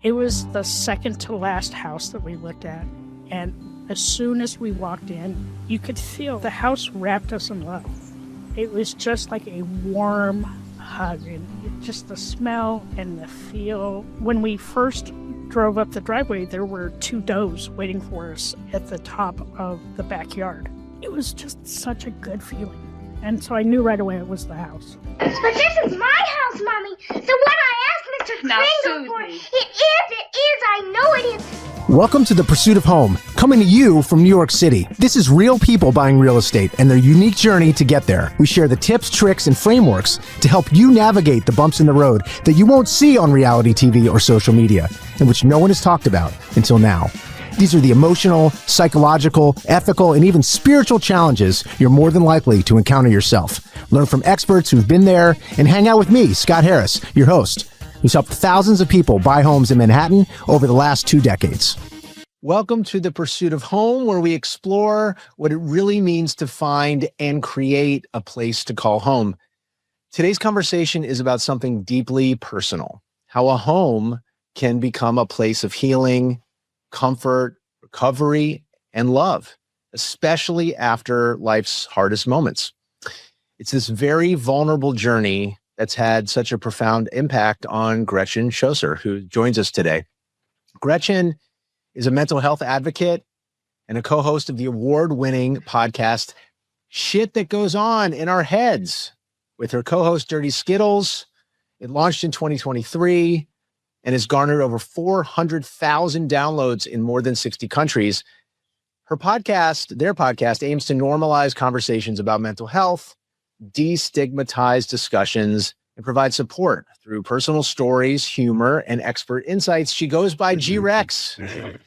It was the second to last house that we looked at. And as soon as we walked in, you could feel the house wrapped us in love. It was just like a warm hug, and just the smell and the feel. When we first drove up the driveway, there were two does waiting for us at the top of the backyard. It was just such a good feeling. And so I knew right away it was the house. But this is my house, Mommy. The one I asked Mr. Kringle for. It is. I know it is. Welcome to The Pursuit of Home, coming to you from New York City. This is real people buying real estate and their unique journey to get there. We share the tips, tricks, and frameworks to help you navigate the bumps in the road that you won't see on reality TV or social media, and which no one has talked about until now. These are the emotional, psychological, ethical, and even spiritual challenges you're more than likely to encounter yourself. Learn from experts who've been there and hang out with me, Scott Harris, your host, who's helped thousands of people buy homes in Manhattan over the last 2 decades. Welcome to The Pursuit of Home, where we explore what it really means to find and create a place to call home. Today's conversation is about something deeply personal, how a home can become a place of healing, comfort, recovery, and love, especially after life's hardest moments. It's this very vulnerable journey that's had such a profound impact on Gretchen Schoser, who joins us today. Gretchen is a mental health advocate and a co-host of the award-winning podcast, Shit That Goes On in Our Heads, with her co-host Dirty Skittles. It launched in 2023 and has garnered over 400,000 downloads in more than 60 countries. Their podcast aims to normalize conversations about mental health, destigmatize discussions, and provide support through personal stories, humor, and expert insights. She goes by G-Rex. In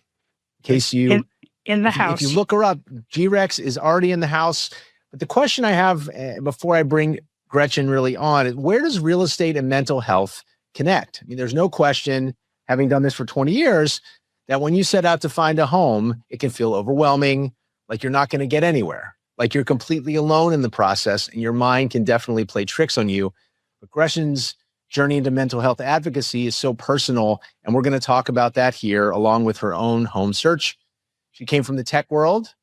case you... In the house. If you look her up, G-Rex is already in the house. But the question I have before I bring Gretchen really on is, where does real estate and mental health connect? I mean, there's no question, having done this for 20 years, that when you set out to find a home, it can feel overwhelming, like you're not going to get anywhere, like you're completely alone in the process, and your mind can definitely play tricks on you. But Gretchen's journey into mental health advocacy is so personal, and we're going to talk about that here, along with her own home search. She came from the tech world,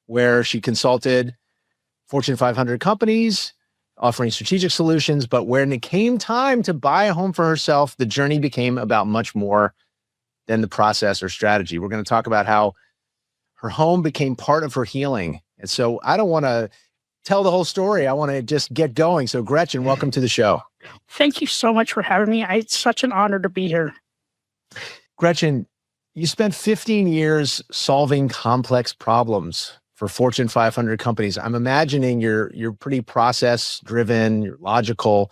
where she consulted Fortune 500 companies, offering strategic solutions. But when it came time to buy a home for herself, the journey became about much more than the process or strategy. We're going to talk about how her home became part of her healing. And so I don't want to tell the whole story. I want to just get going. So Gretchen, welcome to the show. Thank you so much for having me. It's such an honor to be here. Gretchen, you spent 15 years solving complex problems for Fortune 500 companies. I'm imagining you're pretty process-driven, you're logical.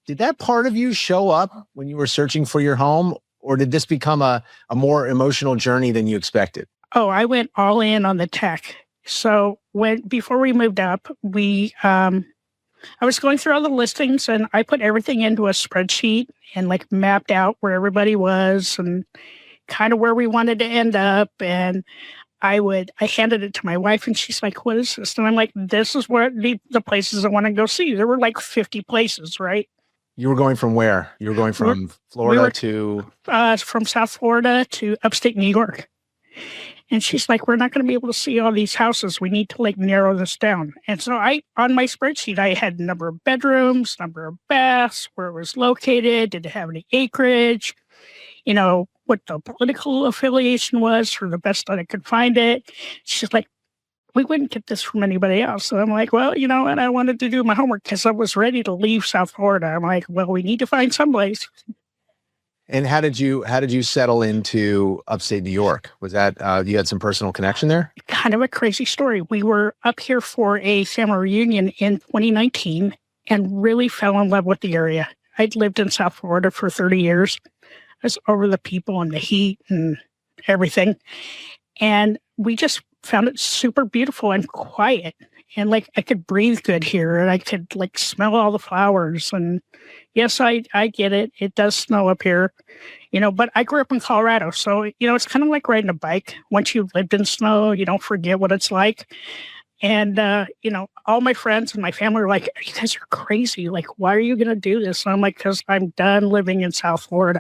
Did that part of you show up when you were searching for your home, or did this become a more emotional journey than you expected? Oh, I went all in on the tech. So before we moved up, I was going through all the listings, and I put everything into a spreadsheet and like mapped out where everybody was and kind of where we wanted to end up. And I handed it to my wife, and she's like, "What is this?" And I'm like, "This is where the places I want to go see." There were like 50 places, right? You were going from where? You were going from Florida to? From South Florida to upstate New York. And she's like, "We're not going to be able to see all these houses. We need to like narrow this down." And so on my spreadsheet, I had number of bedrooms, number of baths, where it was located, did it have any acreage, what the political affiliation was for the best that I could find it. She's like, "We wouldn't get this from anybody else." And I'm like, "Well, and I wanted to do my homework because I was ready to leave South Florida." I'm like, "Well, we need to find someplace." And how did you settle into upstate New York? Was that, you had some personal connection there? Kind of a crazy story. We were up here for a family reunion in 2019 and really fell in love with the area. I'd lived in South Florida for 30 years. I was over the people and the heat and everything. And we just found it super beautiful and quiet. And like I could breathe good here, and I could like smell all the flowers. And yes, I get it. It does snow up here, but I grew up in Colorado. So, it's kind of like riding a bike. Once you've lived in snow, you don't forget what it's like. And, all my friends and my family are like, "You guys are crazy. Like, why are you going to do this?" And I'm like, "Because I'm done living in South Florida."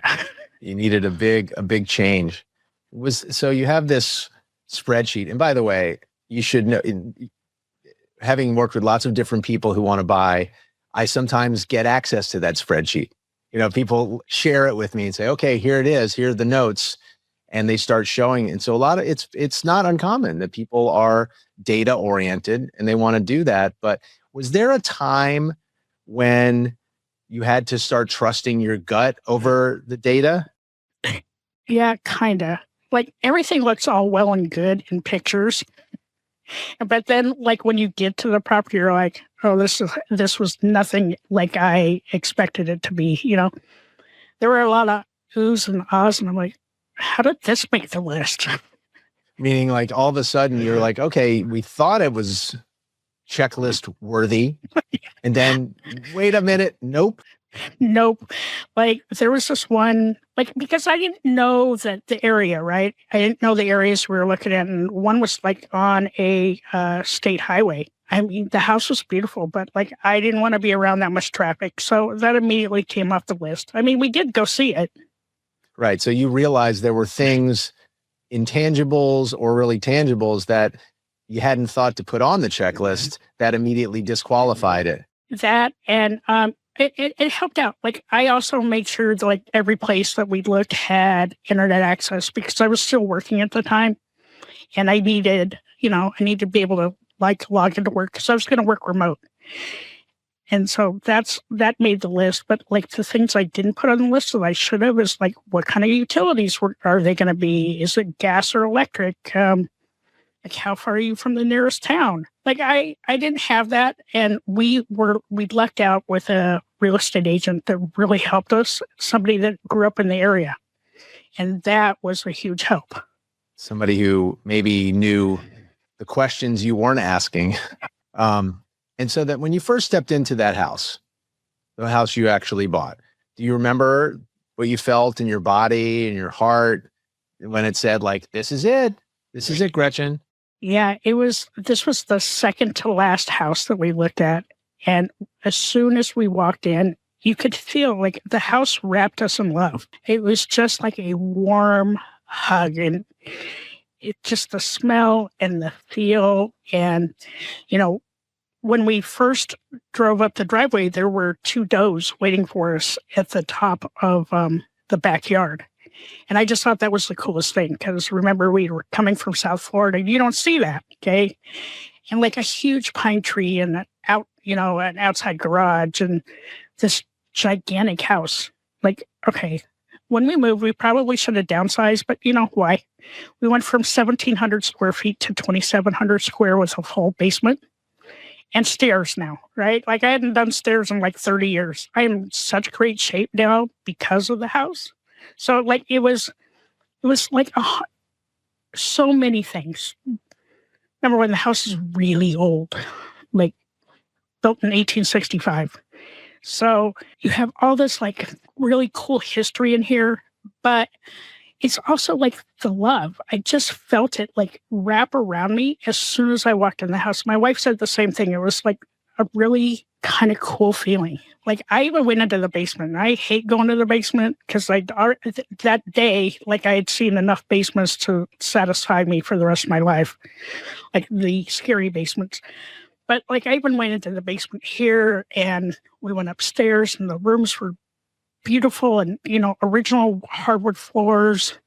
You needed a big change. So you have this spreadsheet. And by the way, you should know, having worked with lots of different people who want to buy, I sometimes get access to that spreadsheet. People share it with me and say, okay, here it is. Here are the notes. And they start showing. And so a lot of it's not uncommon that people are data oriented and they want to do that. But was there a time when you had to start trusting your gut over the data? Yeah, kind of. Like everything looks all well and good in pictures. But then like when you get to the property, you're like, oh, this was nothing like I expected it to be. There were a lot of oohs and ahs, and I'm like, how did this make the list? Meaning like all of a sudden you're like, okay, we thought it was checklist worthy. And then wait a minute. Nope. Like there was this one, like, because I didn't know that the area, right? I didn't know the areas we were looking at. And one was like on a state highway. I mean, the house was beautiful, but like, I didn't want to be around that much traffic. So that immediately came off the list. I mean, we did go see it. Right. So you realized there were things, intangibles or really tangibles, that you hadn't thought to put on the checklist that immediately disqualified it. That and it helped out. Like I also made sure that like every place that we looked had internet access because I was still working at the time, and I needed to be able to like log into work because I was going to work remote. And so that made the list. But like the things I didn't put on the list that I should have is like, what kind of utilities are they going to be? Is it gas or electric? Like how far are you from the nearest town? Like I didn't have that. And we lucked out with a real estate agent that really helped us, somebody that grew up in the area. And that was a huge help. Somebody who maybe knew the questions you weren't asking. And so that when you first stepped into that house, the house you actually bought, do you remember what you felt in your body and your heart when it said like, this is it, Gretchen? Yeah, this was the second to last house that we looked at. And as soon as we walked in, you could feel like the house wrapped us in love. It was just like a warm hug, and it just the smell and the feel. And, when we first drove up the driveway, there were 2 does waiting for us at the top of the backyard. And I just thought that was the coolest thing because remember, we were coming from South Florida. You don't see that, okay? And like a huge pine tree and an outside garage and this gigantic house. Like, okay, when we moved, we probably should have downsized, but you know why? We went from 1,700 square feet to 2,700 square with a full basement. And stairs now, right? Like I hadn't done stairs in like 30 years. I am in such great shape now because of the house. So like it was like so many things. Number one, the house is really old, like built in 1865. So you have all this like really cool history in here, but it's also like the love. I just felt it like wrap around me as soon as I walked in the house. My wife said the same thing. It was like a really kind of cool feeling. Like I even went into the basement. And I hate going to the basement because that day, like I had seen enough basements to satisfy me for the rest of my life, like the scary basements. But like I even went into the basement here, and we went upstairs, and the rooms were beautiful and, original hardwood floors,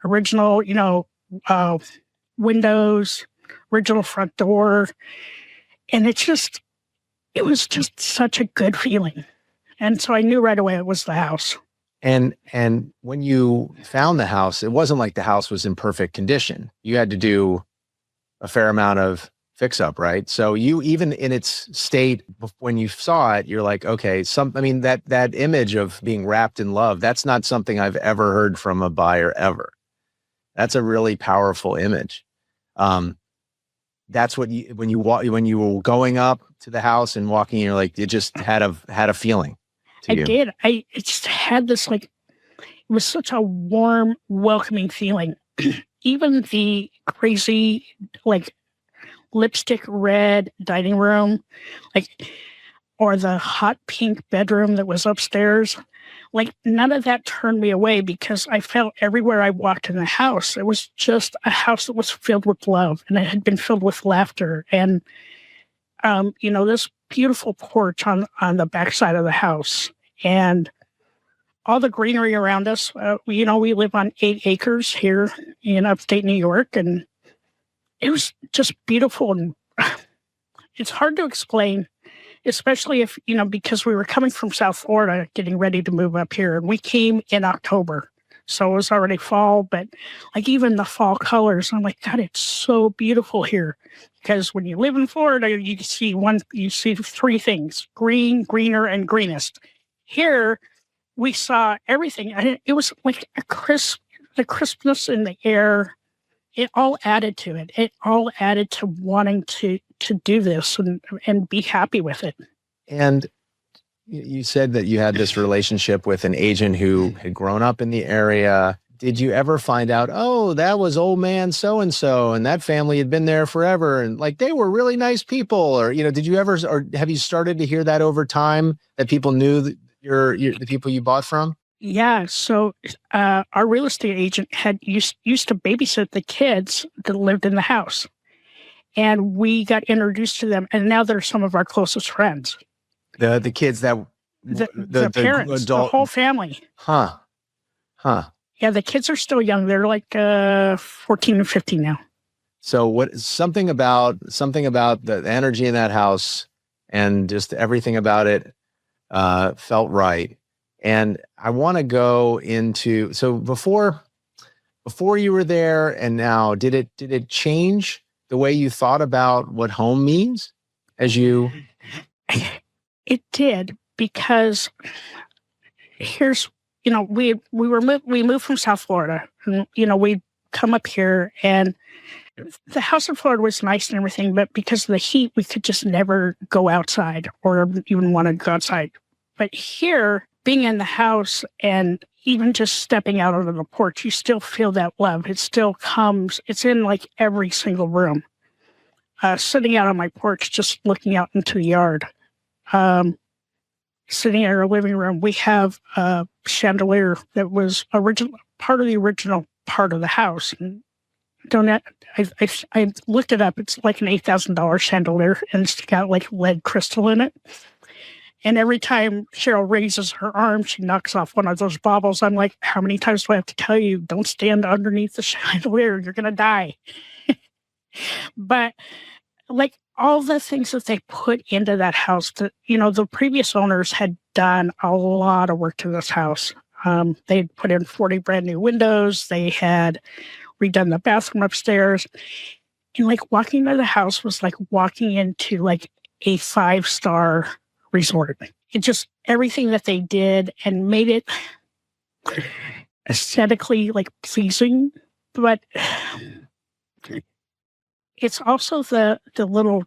original, windows, original front door. And it was just such a good feeling. And so I knew right away it was the house. And when you found the house, it wasn't like the house was in perfect condition. You had to do a fair amount of fix up, right? So you, even in its state, when you saw it, you're like, okay, that image of being wrapped in love, that's not something I've ever heard from a buyer ever. That's a really powerful image. That's what when you were going up to the house and walking, you're like, it just had a feeling to you. I did. It just had this like, it was such a warm, welcoming feeling. Even the crazy, like, lipstick red dining room, like, or the hot pink bedroom that was upstairs. like none of that turned me away because I felt everywhere I walked in the house, it was just a house that was filled with love and it had been filled with laughter. And, this beautiful porch on the backside of the house and all the greenery around us. We live on 8 acres here in upstate New York, and it was just beautiful. And it's hard to explain, especially if, because we were coming from South Florida, getting ready to move up here. And we came in October. So it was already fall, but like even the fall colors, I'm like, God, it's so beautiful here. Because when you live in Florida, you see 3 things: green, greener, and greenest. Here, we saw everything. And it was like the crispness in the air. It all added to it. It all added to wanting to do this and be happy with it. And you said that you had this relationship with an agent who had grown up in the area. Did you ever find out, oh, that was old man so-and-so and that family had been there forever and like they were really nice people? Or, did you ever, or have you started to hear that over time that people knew that the people you bought from? Yeah. So our real estate agent had used to babysit the kids that lived in the house. And we got introduced to them. And now they're some of our closest friends. The kids that... The parents, the whole family. Huh. Yeah, the kids are still young. They're like 14 and 15 now. So something about the energy in that house and just everything about it felt right. And I want to go into, so before you were there and now, did it change the way you thought about what home means as you? It did, because here's, we moved from South Florida, and, we'd come up here, and the house in Florida was nice and everything, but because of the heat, we could just never go outside or even want to go outside. But here, being in the house and even just stepping out onto the porch, you still feel that love. It still comes. It's in like every single room. Sitting out on my porch, just looking out into the yard. Sitting in our living room, we have a chandelier that was part of the original part of the house. And I looked it up. It's like an $8,000 chandelier, and it's got like lead crystal in it. And every time Cheryl raises her arm, she knocks off one of those baubles. I'm like, how many times do I have to tell you, don't stand underneath the chandelier, you're going to die. But like all the things that they put into that house, that, the previous owners had done a lot of work to this house. They'd put in 40 brand new windows. They had redone the bathroom upstairs. And like walking into the house was like walking into like a 5-star resort. It just, everything that they did and made it aesthetically like pleasing, but it's also the little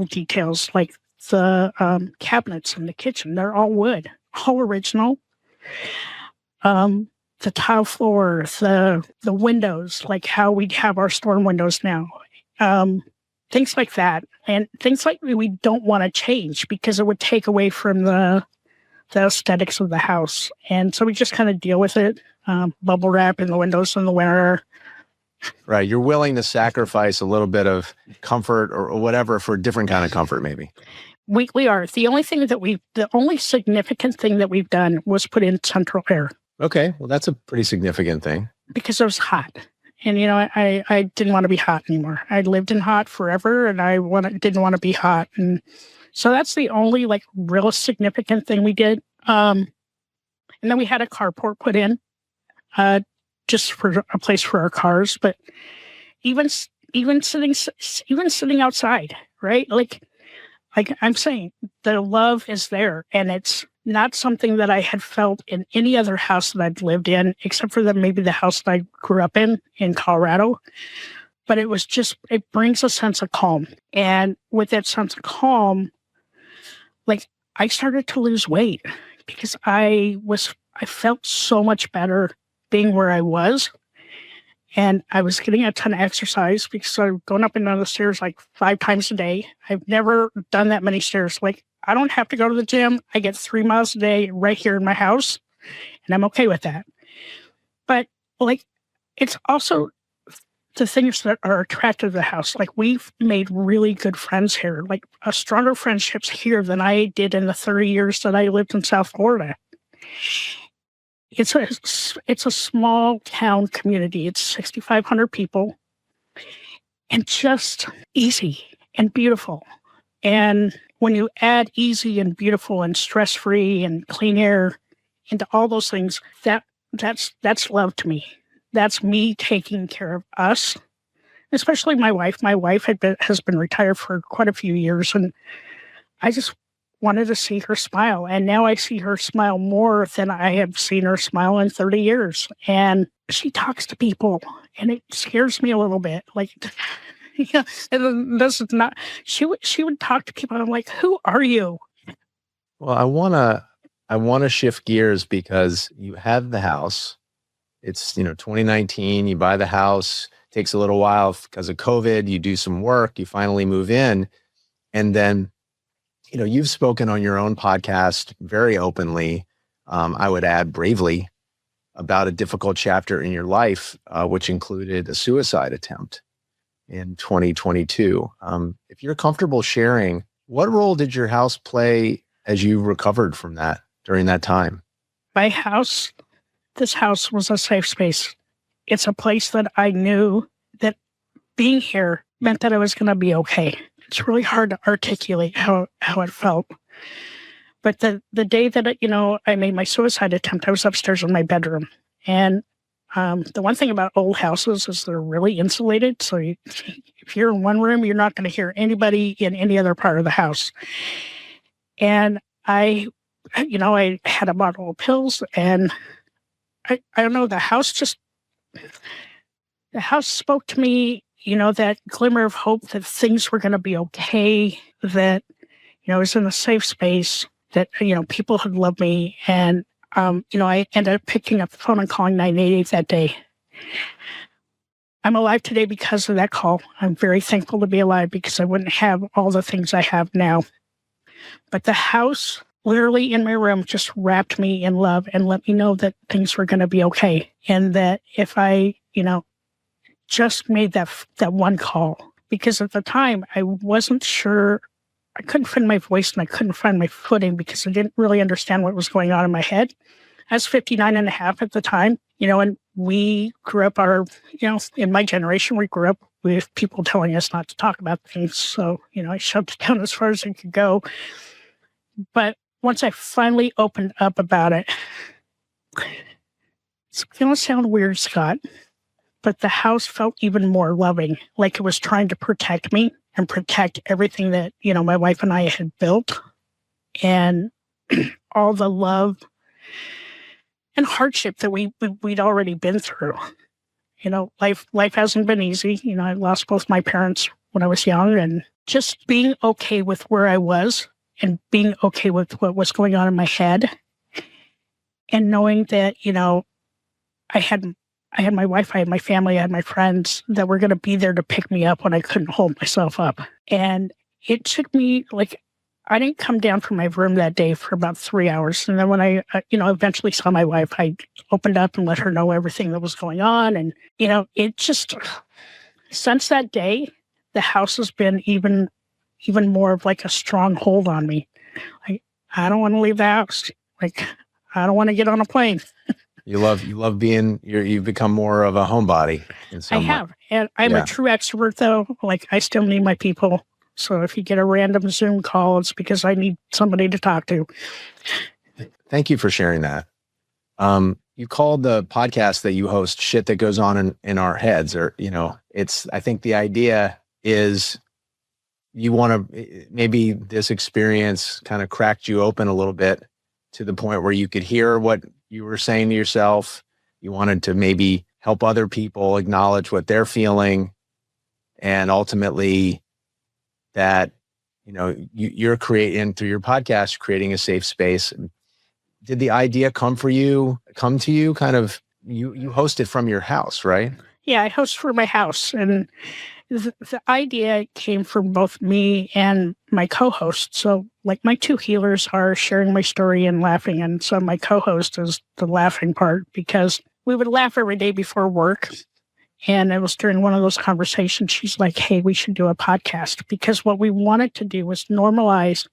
details, like the cabinets in the kitchen. They're all wood, all original. The tile floor, the windows, like how we have our storm windows now. Things like that, and things like we don't want to change because it would take away from the aesthetics of the house. And so we just kind of deal with it. Bubble wrap in the windows in the winter. Right. You're willing to sacrifice a little bit of comfort or whatever for a different kind of comfort, maybe. We are. The only significant thing that we've done was put in central air. Okay. Well, that's a pretty significant thing. Because it was hot. And, I didn't want to be hot anymore. I lived in hot forever, and I didn't want to be hot. And so that's the only, like, real significant thing we did. And then we had a carport put in, just for a place for our cars. But even sitting outside, right? Like I'm saying, the love is there, and it's not something that I had felt in any other house that I'd lived in, except for maybe the house that I grew up in Colorado. But it was just, it brings a sense of calm. And with that sense of calm, like I started to lose weight because I felt so much better being where I was. And I was getting a ton of exercise because I'm going up and down the stairs like 5 times a day. I've never done that many stairs. Like, I don't have to go to the gym. I get 3 miles a day right here in my house. and I'm okay with that. But like, it's also the things that are attractive to the house. Like, we've made really good friends here, like stronger friendships here than I did in the 30 years that I lived in South Florida. It's a small town community. It's 6,500 people, and just easy and beautiful. And when you add easy and beautiful and stress-free and clean air into all those things, that's love to me. That's me taking care of us, especially my wife. My wife has been retired for quite a few years, and I just wanted to see her smile. And now I see her smile more than I have seen her smile in 30 years. And she talks to people, and it scares me a little bit. Like, yeah, and this is not. She would talk to people, and I'm like, "Who are you?" Well, I wanna shift gears because you have the house. It's 2019. You buy the house. Takes a little while because of COVID. You do some work. You finally move in, and then you've spoken on your own podcast very openly. I would add bravely about a difficult chapter in your life, which included a suicide attempt in 2022. If you're comfortable sharing, what role did your house play as you recovered from that during that time? This house was a safe space. It's a place that I knew that being here meant that I was going to be okay. It's really hard to articulate how it felt. But the day that, I made my suicide attempt, I was upstairs in my bedroom. And the one thing about old houses is they're really insulated. So if you're in one room, you're not going to hear anybody in any other part of the house. And I had a bottle of pills, and I don't know, the house spoke to me, that glimmer of hope that things were going to be okay, that, I was in a safe space, that, people had loved me. And, I ended up picking up the phone and calling 988 that day. I'm alive today because of that call. I'm very thankful to be alive because I wouldn't have all the things I have now. But the house literally in my room just wrapped me in love and let me know that things were going to be okay. And that if I, just made that one call, because at the time I wasn't sure, I couldn't find my voice and I couldn't find my footing because I didn't really understand what was going on in my head. I was 59 and a half at the time, and we grew up in my generation, we grew up with people telling us not to talk about things. So, I shoved it down as far as it could go. But once I finally opened up about it, it's going to sound weird, Scott, but the house felt even more loving, like it was trying to protect me and protect everything that, my wife and I had built, and all the love and hardship that we'd already been through. Life hasn't been easy. I lost both my parents when I was young, and just being okay with where I was and being okay with what was going on in my head, and knowing that, I had my wife, I had my family, I had my friends that were going to be there to pick me up when I couldn't hold myself up. And it took me, I didn't come down from my room that day for about 3 hours. And then when I, eventually saw my wife, I opened up and let her know everything that was going on. And, it just, since that day, the house has been even more of like a strong hold on me. I don't want to leave the house. I don't want to get on a plane. You love being, you've become more of a homebody in some way. I have. And I'm a true extrovert, though. I still need my people. So if you get a random Zoom call, it's because I need somebody to talk to. Thank you for sharing that. You called the podcast that you host "Shit That Goes On in Our Heads," or, I think the idea is you want to, maybe this experience kind of cracked you open a little bit to the point where you could hear what you were saying to yourself. You wanted to maybe help other people acknowledge what they're feeling, and ultimately that, you're creating through your podcast, creating a safe space. Did the idea come to you kind of, you host it from your house, right? Yeah, I host from my house. And the idea came from both me and my co-host. So like my two healers are sharing my story and laughing. And so my co-host is the laughing part because we would laugh every day before work. And it was during one of those conversations, she's like, hey, we should do a podcast because what we wanted to do was normalize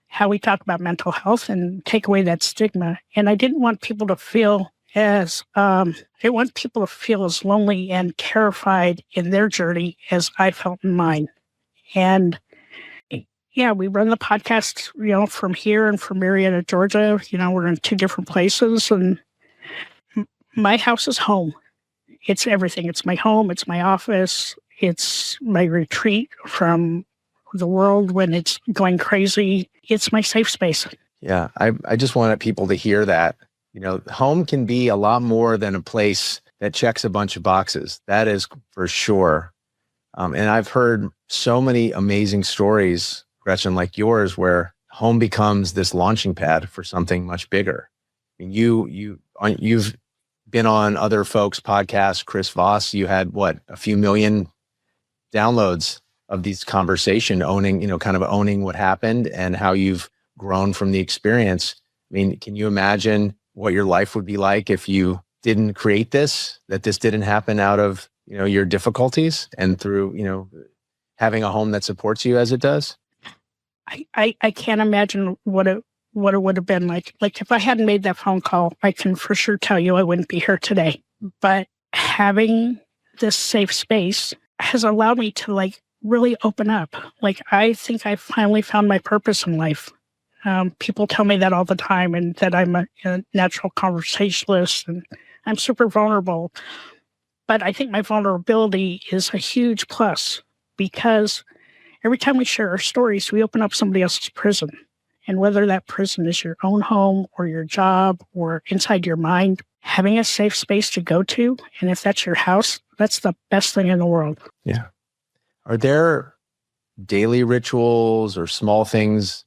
how we talk about mental health and take away that stigma. And I didn't want people to feel as lonely and terrified in their journey as I felt in mine. And yeah, we run the podcast, from here and from Marietta, Georgia. We're in two different places, and my house is home. It's everything. It's my home. It's my office. It's my retreat from the world when it's going crazy. It's my safe space. Yeah, I just wanted people to hear that. Home can be a lot more than a place that checks a bunch of boxes. That is for sure. And I've heard so many amazing stories, Gretchen, like yours, where home becomes this launching pad for something much bigger. And you've been on other folks' podcasts. Chris Voss, you had a few million downloads of these conversation, owning what happened and how you've grown from the experience. I mean, can you imagine what your life would be like if you didn't create this, that this didn't happen out of, your difficulties and through, having a home that supports you as it does? I can't imagine what it would have been like. Like if I hadn't made that phone call, I can for sure tell you I wouldn't be here today. But having this safe space has allowed me to really open up. I think I finally found my purpose in life. People tell me that all the time, and that I'm a natural conversationalist and I'm super vulnerable. But I think my vulnerability is a huge plus because every time we share our stories, we open up somebody else's prison. And whether that prison is your own home or your job or inside your mind, having a safe space to go to, and if that's your house, that's the best thing in the world. Yeah. Are there daily rituals or small things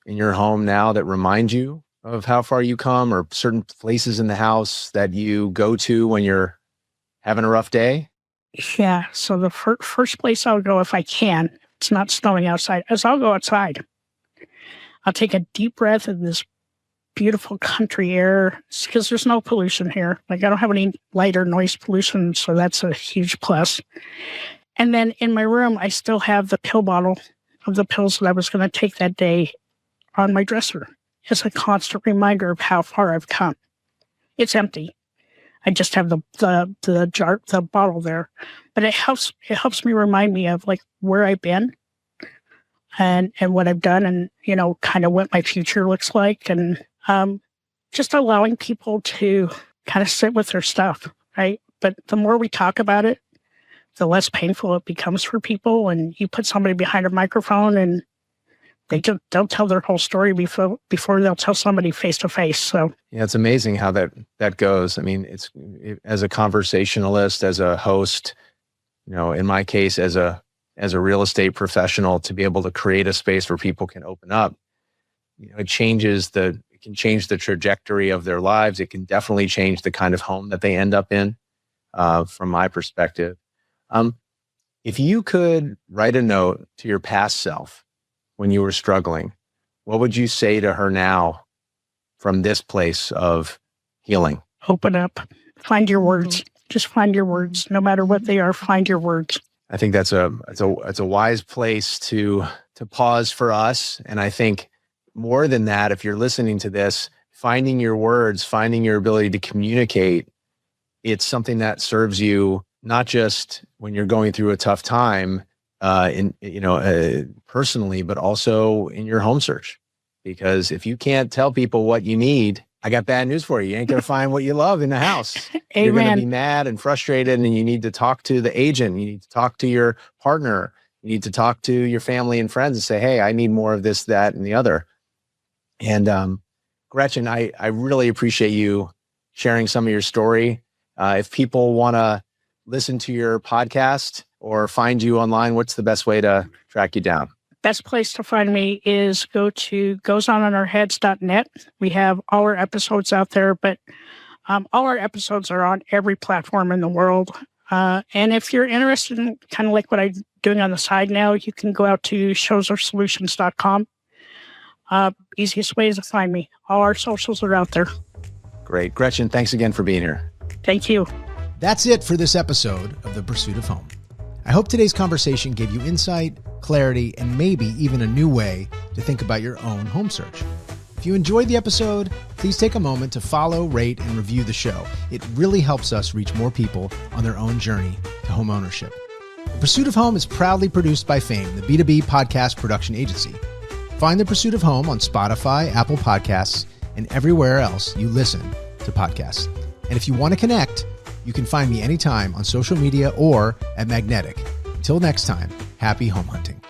in your home now that remind you of how far you come, or certain places in the house that you go to when you're having a rough day? Yeah. So the first place I'll go if I can, it's not snowing outside, is I'll go outside. I'll take a deep breath of this beautiful country air because there's no pollution here. I don't have any light or noise pollution, so that's a huge plus. And then in my room, I still have the pill bottle of the pills that I was going to take that day on my dresser as a constant reminder of how far I've come. It's empty. I just have the bottle there, but it helps me remind me of where I've been and what I've done, and kind of what my future looks like, and just allowing people to kind of sit with their stuff, right? But the more we talk about it, the less painful it becomes for people. And you put somebody behind a microphone and they'll tell their whole story before they'll tell somebody face to face. So yeah, it's amazing how that goes. I mean, as a conversationalist, as a host, in my case, as a real estate professional, to be able to create a space where people can open up, it can change the trajectory of their lives. It can definitely change the kind of home that they end up in, from my perspective. If you could write a note to your past self when you were struggling, what would you say to her now from this place of healing? Open up. Find your words. Just find your words. No matter what they are, find your words. I think that's a wise place to pause for us. And I think more than that, if you're listening to this, finding your words, finding your ability to communicate, it's something that serves you not just when you're going through a tough time, personally, but also in your home search. Because if you can't tell people what you need, I got bad news for you. You ain't going to find what you love in the house. Amen. You're going to be mad and frustrated, and you need to talk to the agent. You need to talk to your partner. You need to talk to your family and friends and say, hey, I need more of this, that, and the other. And Gretchen, I really appreciate you sharing some of your story. If people want to listen to your podcast or find you online, what's the best way to track you down? Best place to find me is go to goesoninourheads.net. We have all our episodes out there, but all our episodes are on every platform in the world. And if you're interested in kind of like what I'm doing on the side now, you can go out to schosersolutions.com. Easiest way is to find me. All our socials are out there. Great. Gretchen, thanks again for being here. Thank you. That's it for this episode of The Pursuit of Home. I hope today's conversation gave you insight, clarity, and maybe even a new way to think about your own home search. If you enjoyed the episode, please take a moment to follow, rate, and review the show. It really helps us reach more people on their own journey to home ownership. The Pursuit of Home is proudly produced by Fame, the B2B podcast production agency. Find The Pursuit of Home on Spotify, Apple Podcasts, and everywhere else you listen to podcasts. And if you want to connect, you can find me anytime on social media or at Magnetic. Until next time, happy home hunting.